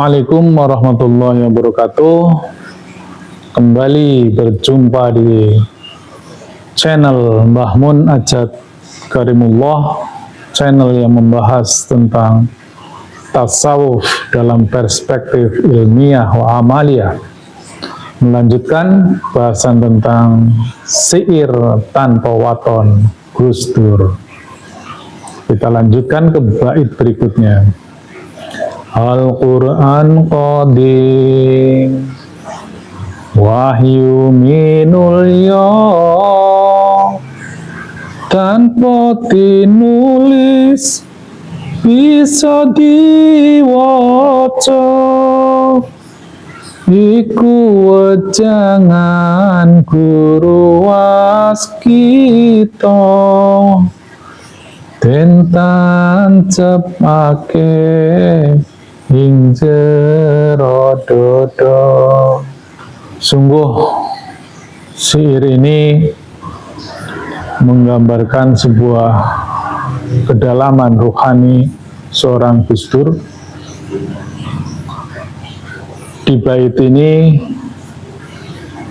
Assalamualaikum warahmatullahi wabarakatuh. Kembali berjumpa di channel Mbah Mun Ajat Karimullah, channel yang membahas tentang tasawuf dalam perspektif ilmiah wa amaliyah. Melanjutkan bahasan tentang syair tanpa waton Gus Dur. Kita lanjutkan ke bait berikutnya. Al-Quran qadim wahyu minulya tanpa tinulis bisa diwaca, iku wejangan guru waskita tentan cepake ing jero dodo. Sungguh syair ini menggambarkan sebuah kedalaman rohani seorang Gus Dur. Di bait ini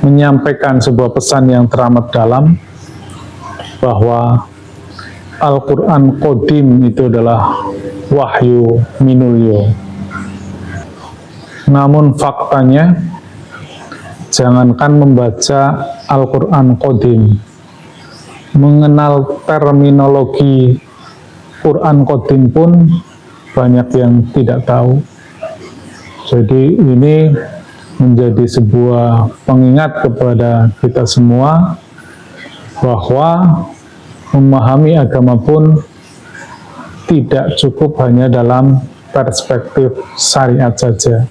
menyampaikan sebuah pesan yang teramat dalam bahwa Al-Quran Qadim itu adalah wahyu minulyo. Namun faktanya, jangankan membaca Al-Quran Qadim, mengenal terminologi Quran Qadim pun banyak yang tidak tahu. Jadi ini menjadi sebuah pengingat kepada kita semua bahwa memahami agama pun tidak cukup hanya dalam perspektif syariat saja,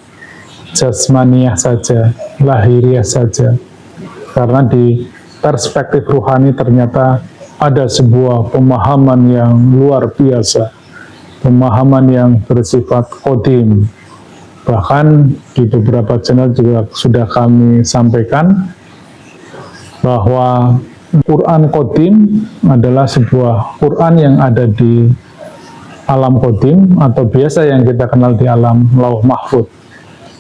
jasmaniah saja, lahiriah saja. Karena di perspektif ruhani ternyata ada sebuah pemahaman yang luar biasa, pemahaman yang bersifat qadim. Bahkan di beberapa channel juga sudah kami sampaikan bahwa Quran Qadim adalah sebuah Quran yang ada di alam Qadim atau biasa yang kita kenal di alam Lauh Mahfud.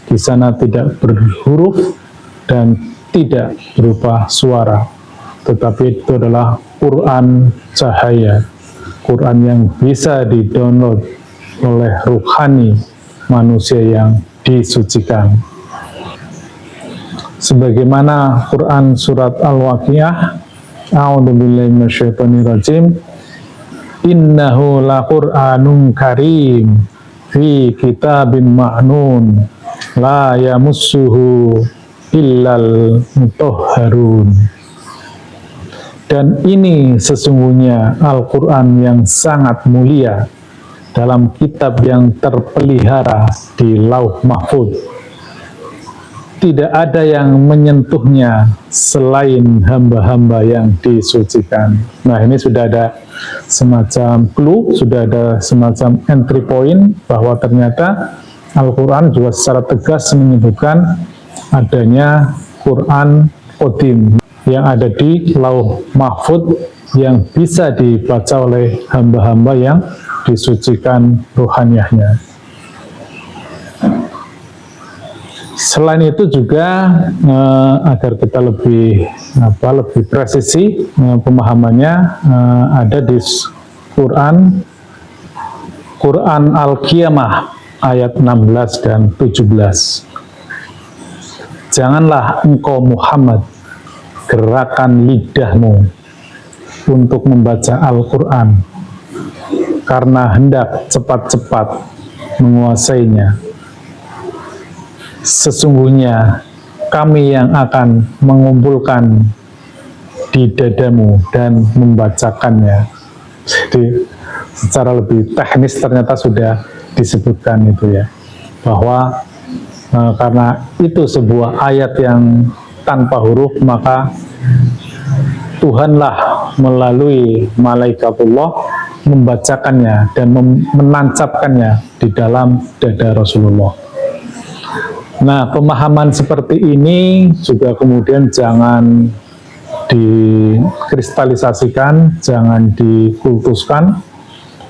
Di sana tidak berhuruf dan tidak berupa suara, tetapi itu adalah Quran cahaya, Quran yang bisa didownload oleh ruhani manusia yang disucikan. Sebagaimana Quran surat Al-Waqiah, a'udzubillahi minasyaitonirrajim, innahu laqur'anun karim fi kitabim ma'nun la yamussuhu illal mutahharun. Dan ini sesungguhnya Al-Quran yang sangat mulia dalam kitab yang terpelihara di Lauh Mahfud. Tidak ada yang menyentuhnya selain hamba-hamba yang disucikan. Nah, ini sudah ada semacam clue, sudah ada semacam entry point bahwa ternyata Al-Quran juga secara tegas menyebutkan adanya Quran Qadim yang ada di Lauh Mahfud yang bisa dibaca oleh hamba-hamba yang disucikan ruhaniyahnya. Selain itu juga agar kita lebih presisi pemahamannya, ada di Quran Al-Qiyamah ayat 16 dan 17. Janganlah engkau Muhammad gerakan lidahmu untuk membaca Al-Quran karena hendak cepat-cepat menguasainya. Sesungguhnya kami yang akan mengumpulkan di dadamu dan membacakannya. Jadi secara lebih teknis ternyata sudah disebutkan itu ya, bahwa karena itu sebuah ayat yang tanpa huruf, maka Tuhanlah melalui malaikatullah membacakannya dan menancapkannya di dalam dada Rasulullah. Nah, pemahaman seperti ini juga kemudian jangan dikristalisasikan, jangan dikultuskan,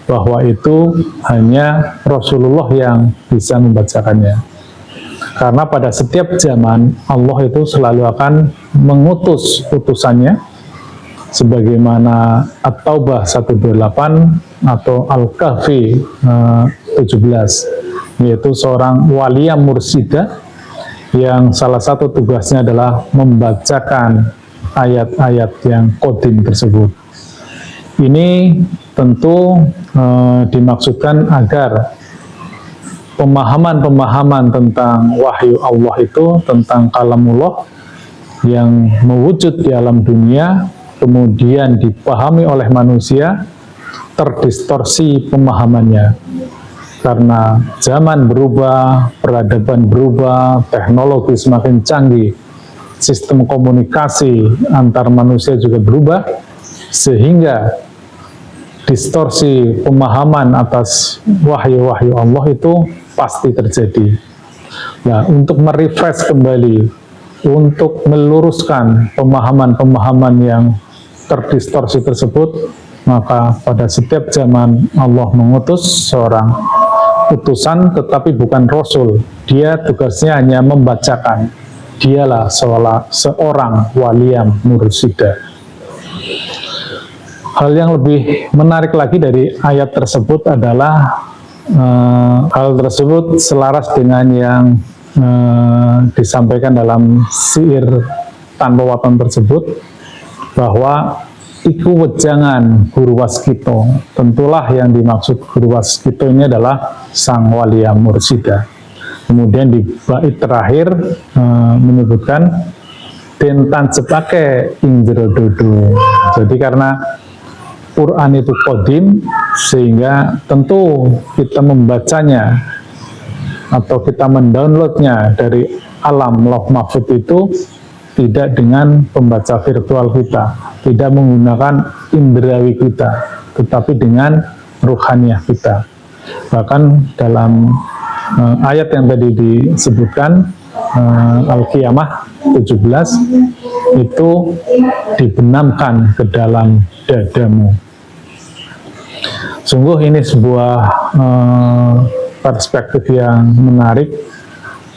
bahwa itu hanya Rasulullah yang bisa membacakannya. Karena pada setiap zaman Allah itu selalu akan mengutus utusannya, sebagaimana At-Taubah 128 atau Al-Kahfi 17, yaitu seorang waliyah mursyida yang salah satu tugasnya adalah membacakan ayat-ayat yang qadim tersebut. Ini tentu dimaksudkan agar pemahaman-pemahaman tentang wahyu Allah itu, tentang kalamullah yang mewujud di alam dunia, kemudian dipahami oleh manusia, terdistorsi pemahamannya. Karena zaman berubah, peradaban berubah, teknologi semakin canggih, sistem komunikasi antar manusia juga berubah, sehingga distorsi pemahaman atas wahyu-wahyu Allah itu pasti terjadi. Nah, untuk merefresh kembali, untuk meluruskan pemahaman-pemahaman yang terdistorsi tersebut, maka pada setiap zaman Allah mengutus seorang utusan, tetapi bukan Rasul. Dia tugasnya hanya membacakan. Dialah seorang waliyah mursyida. Hal yang lebih menarik lagi dari ayat tersebut adalah hal tersebut selaras dengan yang disampaikan dalam syair tanpa watan tersebut, bahwa iku wejangan guru waskito. Tentulah yang dimaksud guru waskito ini adalah sang waliyah mursyida. Kemudian di bait terakhir menyebutkan tentan sepake indro dodo. Jadi karena Quran itu qadim, sehingga tentu kita membacanya atau kita mendownloadnya dari alam lauh mahfud itu tidak dengan pembaca virtual kita, tidak menggunakan indrawi kita, tetapi dengan ruhaniyah kita. Bahkan dalam ayat yang tadi disebutkan, Al-Qiyamah 17, itu dibenamkan ke dalam dadamu. Sungguh ini sebuah perspektif yang menarik,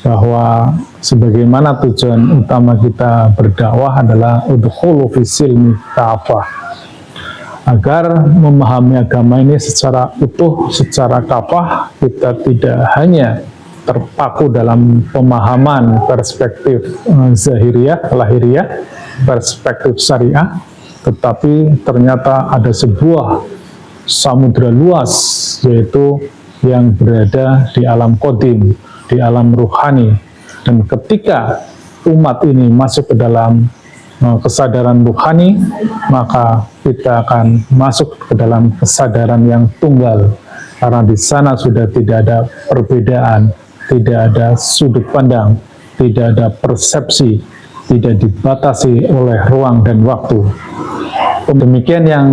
bahwa sebagaimana tujuan utama kita berdakwah adalah udkhulu fisilmi kafah, agar memahami agama ini secara utuh, secara kafah. Kita tidak hanya terpaku dalam pemahaman perspektif zahiriyah, lahiriah, perspektif syariah, tetapi ternyata ada sebuah samudra luas, yaitu yang berada di alam qadim, di alam ruhani. Dan ketika umat ini masuk ke dalam kesadaran ruhani, maka kita akan masuk ke dalam kesadaran yang tunggal, karena di sana sudah tidak ada perbedaan, tidak ada sudut pandang, tidak ada persepsi, tidak dibatasi oleh ruang dan waktu. Demikian yang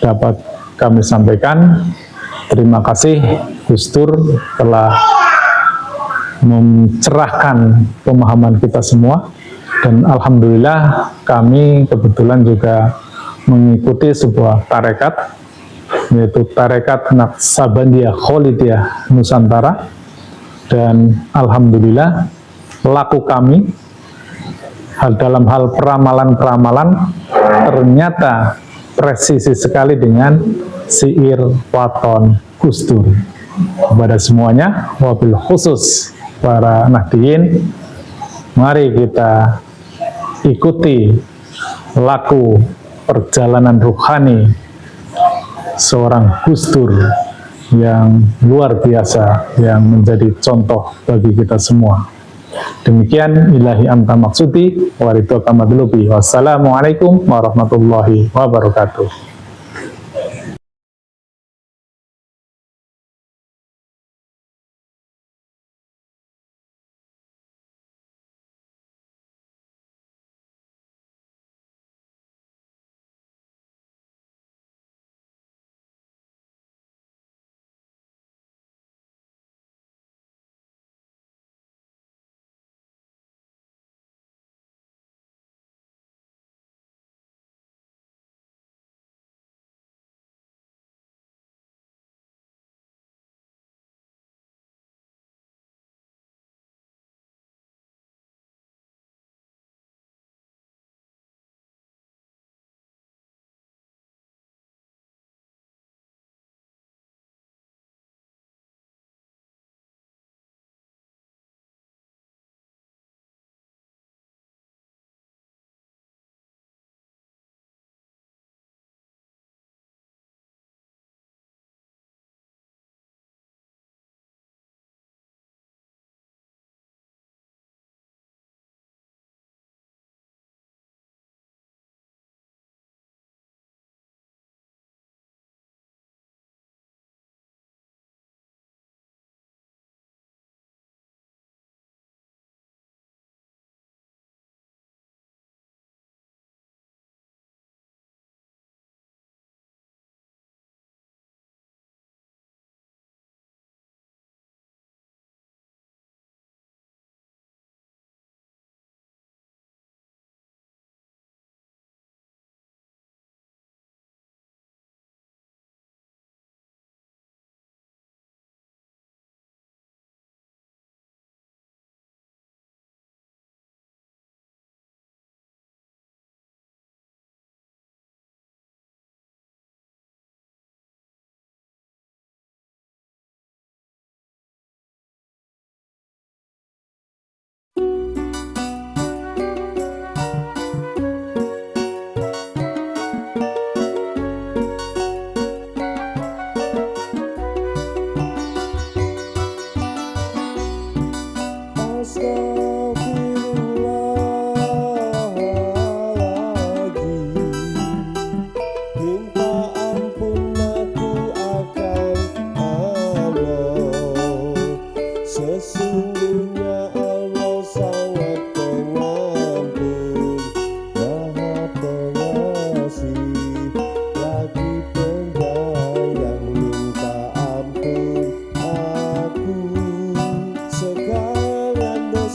dapat kami sampaikan. Terima kasih Gus Dur telah mencerahkan pemahaman kita semua, dan alhamdulillah kami kebetulan juga mengikuti sebuah tarekat, yaitu tarekat Naqsabandiyah Kholidiyah Nusantara, dan alhamdulillah laku kami dalam hal peramalan-peramalan ternyata presisi sekali dengan syair waton Gus Dur. Kepada semuanya, wabil khusus para nahdiyin, mari kita ikuti laku perjalanan ruhani seorang Gus Dur yang luar biasa, yang menjadi contoh bagi kita semua. Demikian ilahi anta maksudi wa ridhoka madlubi. Wassalamualaikum warahmatullahi wabarakatuh.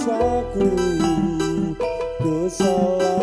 dosaku, dosa